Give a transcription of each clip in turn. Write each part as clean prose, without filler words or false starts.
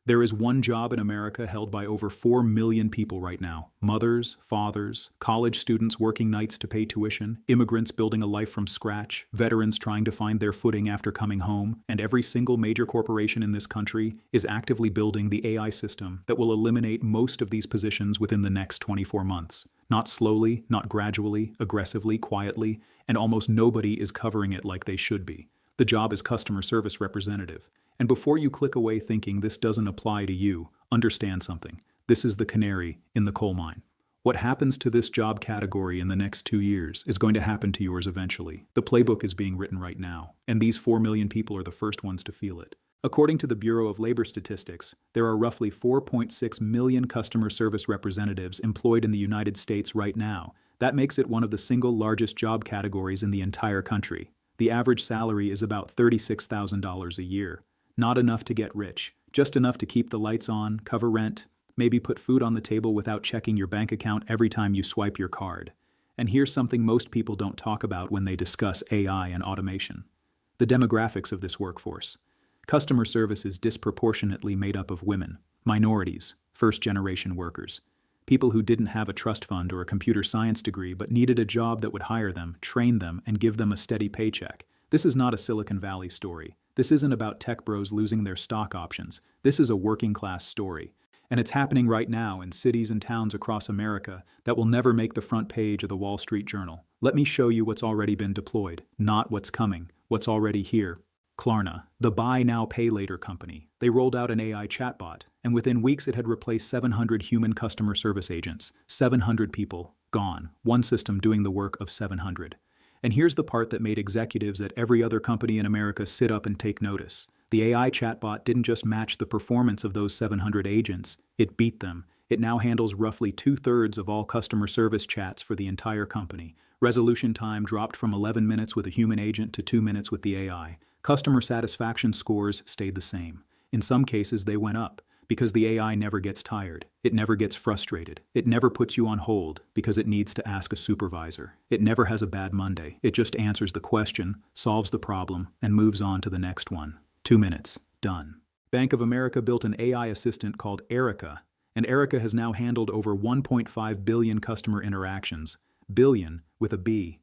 There is one job in America held by over 4 million people right now. Mothers, fathers, college students working nights to pay tuition, immigrants building a life from scratch, veterans trying to find their footing after coming home, and every single major corporation in this country is actively building the AI system that will eliminate most of these positions within the next 24 months. Not slowly, not gradually, aggressively, quietly, and almost nobody is covering it like they should be. The job is customer service representative. And before you click away thinking this doesn't apply to you, understand something. This is the canary in the coal mine. What happens to this job category in the next 2 years is going to happen to yours eventually. The playbook is being written right now, and these 4 million people are the first ones to feel it. According to the Bureau of Labor Statistics, there are roughly 4.6 million customer service representatives employed in the United States right now. That makes it one of the single largest job categories in the entire country. The average salary is about $36,000 a year. Not enough to get rich, just enough to keep the lights on, cover rent, maybe put food on the table without checking your bank account every time you swipe your card. And here's something most people don't talk about when they discuss AI and automation: the demographics of this workforce. Customer service is disproportionately made up of women, minorities, first-generation workers, people who didn't have a trust fund or a computer science degree but needed a job that would hire them, train them, and give them a steady paycheck. This is not a Silicon Valley story. This isn't about tech bros losing their stock options. This is a working-class story. And it's happening right now in cities and towns across America that will never make the front page of the Wall Street Journal. Let me show you what's already been deployed, not what's coming, what's already here. Klarna, the buy now, pay later company. They rolled out an AI chatbot, and within weeks it had replaced 700 human customer service agents. 700 people, gone. One system doing the work of 700. And here's the part that made executives at every other company in America sit up and take notice. The AI chatbot didn't just match the performance of those 700 agents, it beat them. It now handles roughly 2/3 of all customer service chats for the entire company. Resolution time dropped from 11 minutes with a human agent to 2 minutes with the AI. Customer satisfaction scores stayed the same. In some cases, they went up, because the AI never gets tired. It never gets frustrated. It never puts you on hold because it needs to ask a supervisor. It never has a bad Monday. It just answers the question, solves the problem, and moves on to the next one. 2 minutes. Done. Bank of America built an AI assistant called Erica, and Erica has now handled over 1.5 billion customer interactions. Billion with a B.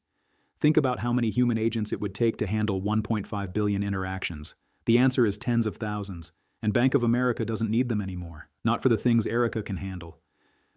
Think about how many human agents it would take to handle 1.5 billion interactions. The answer is tens of thousands. And Bank of America doesn't need them anymore, not for the things Erica can handle.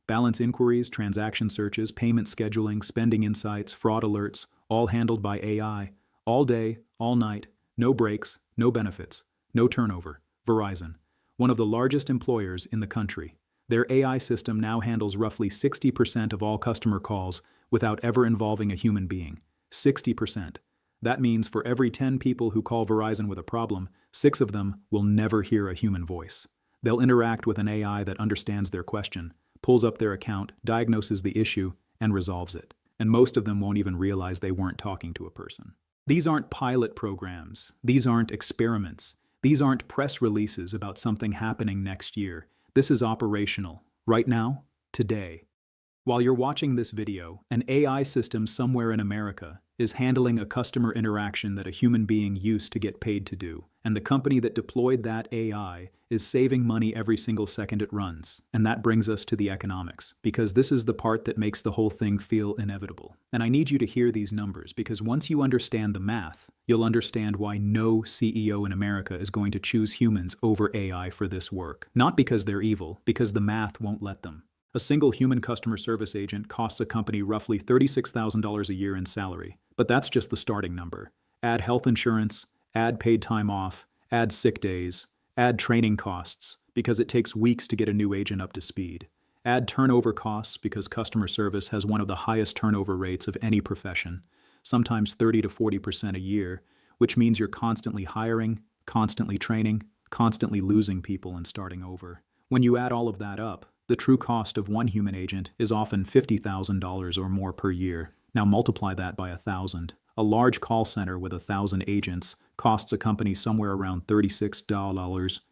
Balance inquiries, transaction searches, payment scheduling, spending insights, fraud alerts, all handled by AI, all day, all night, no breaks, no benefits, no turnover. Verizon, one of the largest employers in the country. Their AI system now handles roughly 60% of all customer calls without ever involving a human being. 60%. That means for every 10 people who call Verizon with a problem, 6 of them will never hear a human voice. They'll interact with an AI that understands their question, pulls up their account, diagnoses the issue, and resolves it. And most of them won't even realize they weren't talking to a person. These aren't pilot programs. These aren't experiments. These aren't press releases about something happening next year. This is operational. Right now, today. While you're watching this video, an AI system somewhere in America is handling a customer interaction that a human being used to get paid to do. And the company that deployed that AI is saving money every single second it runs. And that brings us to the economics, because this is the part that makes the whole thing feel inevitable. And I need you to hear these numbers, because once you understand the math, you'll understand why no CEO in America is going to choose humans over AI for this work. Not because they're evil, because the math won't let them. A single human customer service agent costs a company roughly $36,000 a year in salary, but that's just the starting number. Add health insurance, add paid time off, add sick days, add training costs, because it takes weeks to get a new agent up to speed. Add turnover costs, because customer service has one of the highest turnover rates of any profession, sometimes 30 to 40% a year, which means you're constantly hiring, constantly training, constantly losing people and starting over. When you add all of that up, the true cost of one human agent is often $50,000 or more per year. Now multiply that by 1,000. A large call center with 1,000 agents costs a company somewhere around $36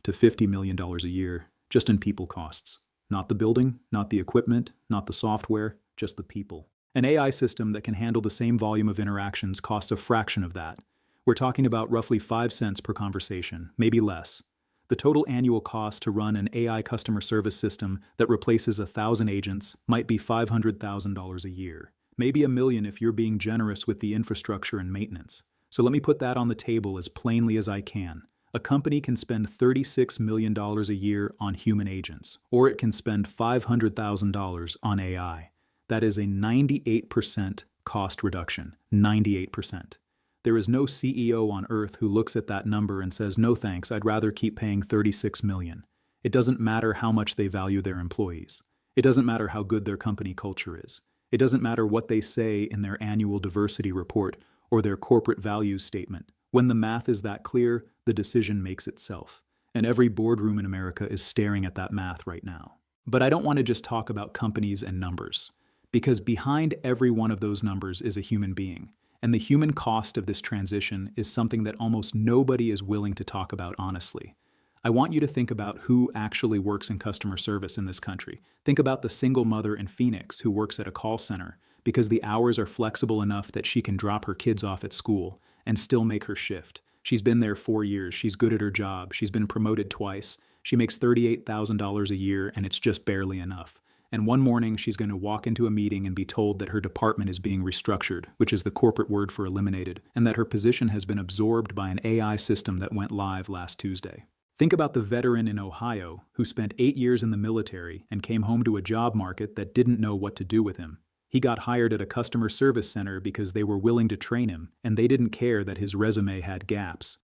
to $50 million a year, just in people costs. Not the building, not the equipment, not the software, just the people. An AI system that can handle the same volume of interactions costs a fraction of that. We're talking about roughly 5 cents per conversation, maybe less. The total annual cost to run an AI customer service system that replaces 1,000 agents might be $500,000 a year. Maybe $1 million if you're being generous with the infrastructure and maintenance. So let me put that on the table as plainly as I can. A company can spend $36 million a year on human agents, or it can spend $500,000 on AI. That is a 98% cost reduction. 98%. There is no CEO on earth who looks at that number and says, "No thanks, I'd rather keep paying $36 million." It doesn't matter how much they value their employees. It doesn't matter how good their company culture is. It doesn't matter what they say in their annual diversity report or their corporate values statement. When the math is that clear, the decision makes itself. And every boardroom in America is staring at that math right now. But I don't want to just talk about companies and numbers, because behind every one of those numbers is a human being. And the human cost of this transition is something that almost nobody is willing to talk about honestly. I want you to think about who actually works in customer service in this country. Think about the single mother in Phoenix who works at a call center because the hours are flexible enough that she can drop her kids off at school and still make her shift. She's been there 4 years. She's good at her job. She's been promoted twice. She makes $38,000 a year, and it's just barely enough. And one morning, she's going to walk into a meeting and be told that her department is being restructured, which is the corporate word for eliminated, and that her position has been absorbed by an AI system that went live last Tuesday. Think about the veteran in Ohio who spent 8 years in the military and came home to a job market that didn't know what to do with him. He got hired at a customer service center because they were willing to train him, and they didn't care that his resume had gaps.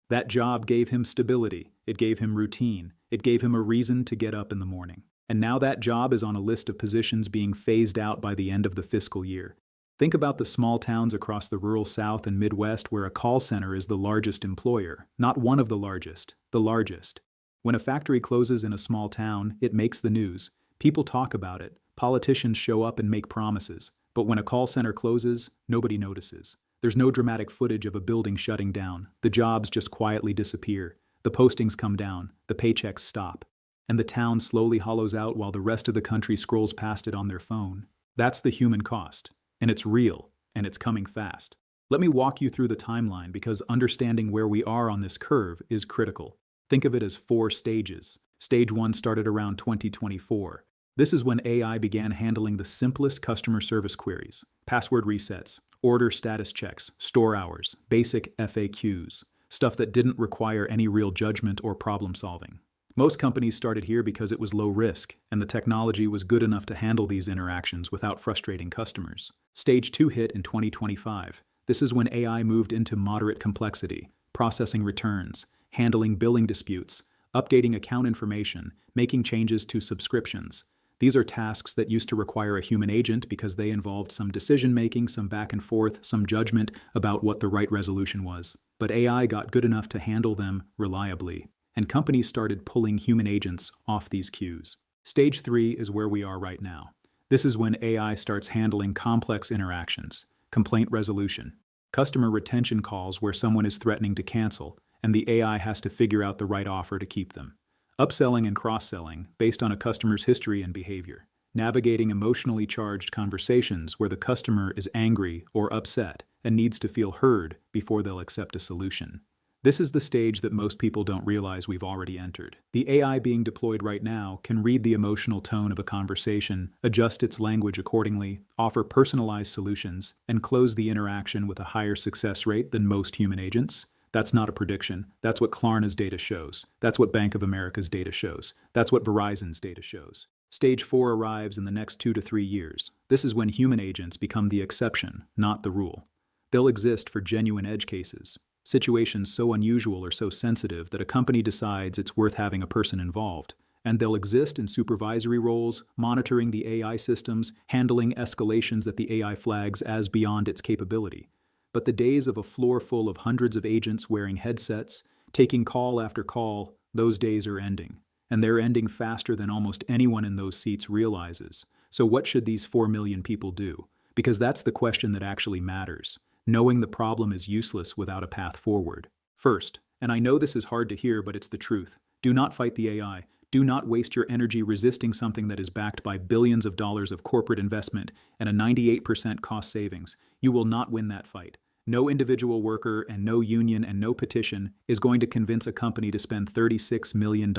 That job gave him stability, it gave him routine, it gave him a reason to get up in the morning. And now that job is on a list of positions being phased out by the end of the fiscal year. Think about the small towns across the rural South and Midwest where a call center is the largest employer, not one of the largest, the largest. When a factory closes in a small town, it makes the news. People talk about it. Politicians show up and make promises. But when a call center closes, nobody notices. There's no dramatic footage of a building shutting down. The jobs just quietly disappear. The postings come down. The paychecks stop. And the town slowly hollows out while the rest of the country scrolls past it on their phone. That's the human cost. And it's real, and it's coming fast. Let me walk you through the timeline because understanding where we are on this curve is critical. Think of it as 4 stages. Stage 1 started around 2024. This is when AI began handling the simplest customer service queries: password resets, order status checks, store hours, basic FAQs, stuff that didn't require any real judgment or problem solving. Most companies started here because it was low risk, and the technology was good enough to handle these interactions without frustrating customers. Stage 2 hit in 2025. This is when AI moved into moderate complexity, processing returns, handling billing disputes, updating account information, making changes to subscriptions. These are tasks that used to require a human agent because they involved some decision-making, some back and forth, some judgment about what the right resolution was. But AI got good enough to handle them reliably, and companies started pulling human agents off these queues. Stage 3 is where we are right now. This is when AI starts handling complex interactions, complaint resolution, customer retention calls where someone is threatening to cancel, and the AI has to figure out the right offer to keep them. Upselling and cross-selling based on a customer's history and behavior. Navigating emotionally charged conversations where the customer is angry or upset and needs to feel heard before they'll accept a solution. This is the stage that most people don't realize we've already entered. The AI being deployed right now can read the emotional tone of a conversation, adjust its language accordingly, offer personalized solutions, and close the interaction with a higher success rate than most human agents. That's not a prediction. That's what Klarna's data shows. That's what Bank of America's data shows. That's what Verizon's data shows. Stage 4 arrives in the next 2 to 3 years. This is when human agents become the exception, not the rule. They'll exist for genuine edge cases, situations so unusual or so sensitive that a company decides it's worth having a person involved. And they'll exist in supervisory roles, monitoring the AI systems, handling escalations that the AI flags as beyond its capability. But the days of a floor full of hundreds of agents wearing headsets, taking call after call, those days are ending. And they're ending faster than almost anyone in those seats realizes. So what should these 4 million people do? Because that's the question that actually matters. Knowing the problem is useless without a path forward. First, and I know this is hard to hear, but it's the truth, do not fight the AI. Do not waste your energy resisting something that is backed by billions of dollars of corporate investment and a 98% cost savings. You will not win that fight. No individual worker and no union and no petition is going to convince a company to spend $36 million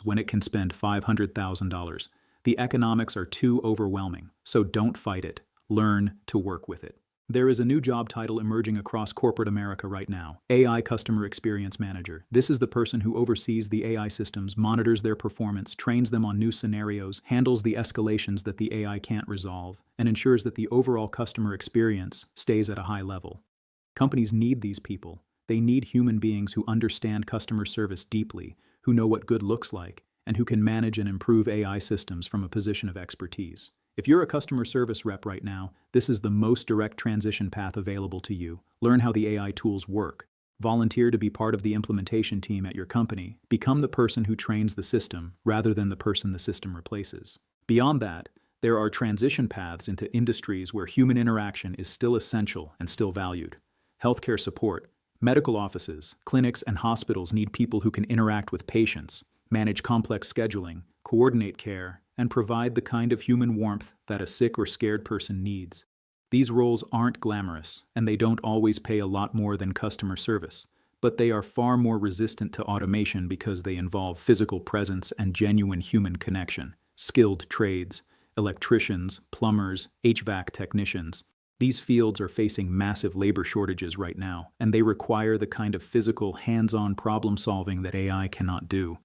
when it can spend $500,000. The economics are too overwhelming, so don't fight it. Learn to work with it. There is a new job title emerging across corporate America right now: AI Customer Experience Manager. This is the person who oversees the AI systems, monitors their performance, trains them on new scenarios, handles the escalations that the AI can't resolve, and ensures that the overall customer experience stays at a high level. Companies need these people. They need human beings who understand customer service deeply, who know what good looks like, and who can manage and improve AI systems from a position of expertise. If you're a customer service rep right now, this is the most direct transition path available to you. Learn how the AI tools work. Volunteer to be part of the implementation team at your company. Become the person who trains the system rather than the person the system replaces. Beyond that, there are transition paths into industries where human interaction is still essential and still valued. Healthcare support. Medical offices, clinics, and hospitals need people who can interact with patients, manage complex scheduling, coordinate care, and provide the kind of human warmth that a sick or scared person needs. These roles aren't glamorous, and they don't always pay a lot more than customer service, but they are far more resistant to automation because they involve physical presence and genuine human connection. Skilled trades, electricians, plumbers, HVAC technicians. These fields are facing massive labor shortages right now, and they require the kind of physical, hands-on problem-solving that AI cannot do.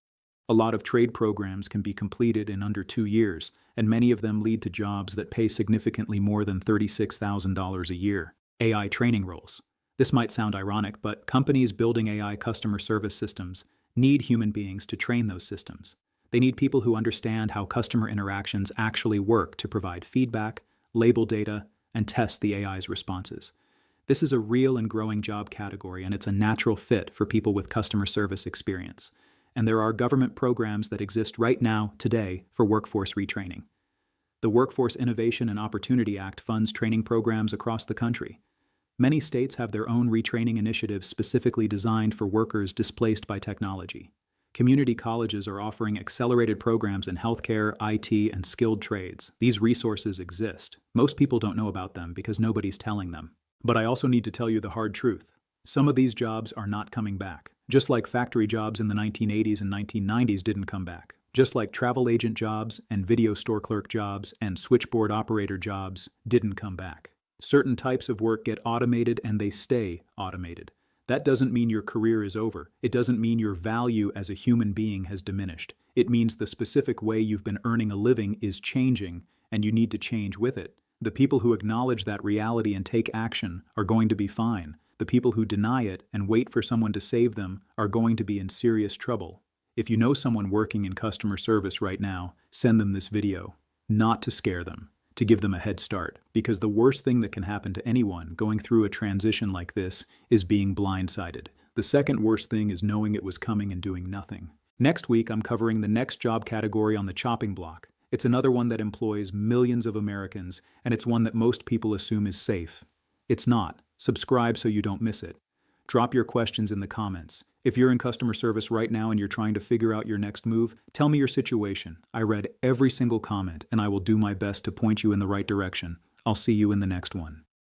A lot of trade programs can be completed in under 2 years, and many of them lead to jobs that pay significantly more than $36,000 a year. AI training roles. This might sound ironic, but companies building AI customer service systems need human beings to train those systems. They need people who understand how customer interactions actually work to provide feedback, label data, and test the AI's responses. This is a real and growing job category, and it's a natural fit for people with customer service experience. And there are government programs that exist right now, today, for workforce retraining. The Workforce Innovation and Opportunity Act funds training programs across the country. Many states have their own retraining initiatives specifically designed for workers displaced by technology. Community colleges are offering accelerated programs in healthcare, IT, and skilled trades. These resources exist. Most people don't know about them because nobody's telling them. But I also need to tell you the hard truth. Some of these jobs are not coming back. Just like factory jobs in the 1980s and 1990s didn't come back. Just like travel agent jobs and video store clerk jobs and switchboard operator jobs didn't come back. Certain types of work get automated and they stay automated. That doesn't mean your career is over. It doesn't mean your value as a human being has diminished. It means the specific way you've been earning a living is changing, and you need to change with it. The people who acknowledge that reality and take action are going to be fine. The people who deny it and wait for someone to save them are going to be in serious trouble. If you know someone working in customer service right now, send them this video. Not to scare them, to give them a head start, because the worst thing that can happen to anyone going through a transition like this is being blindsided. The second worst thing is knowing it was coming and doing nothing. Next week, I'm covering the next job category on the chopping block. It's another one that employs millions of Americans, and it's one that most people assume is safe. It's not. Subscribe so you don't miss it. Drop your questions in the comments. If you're in customer service right now and you're trying to figure out your next move, tell me your situation. I read every single comment, and I will do my best to point you in the right direction. I'll see you in the next one.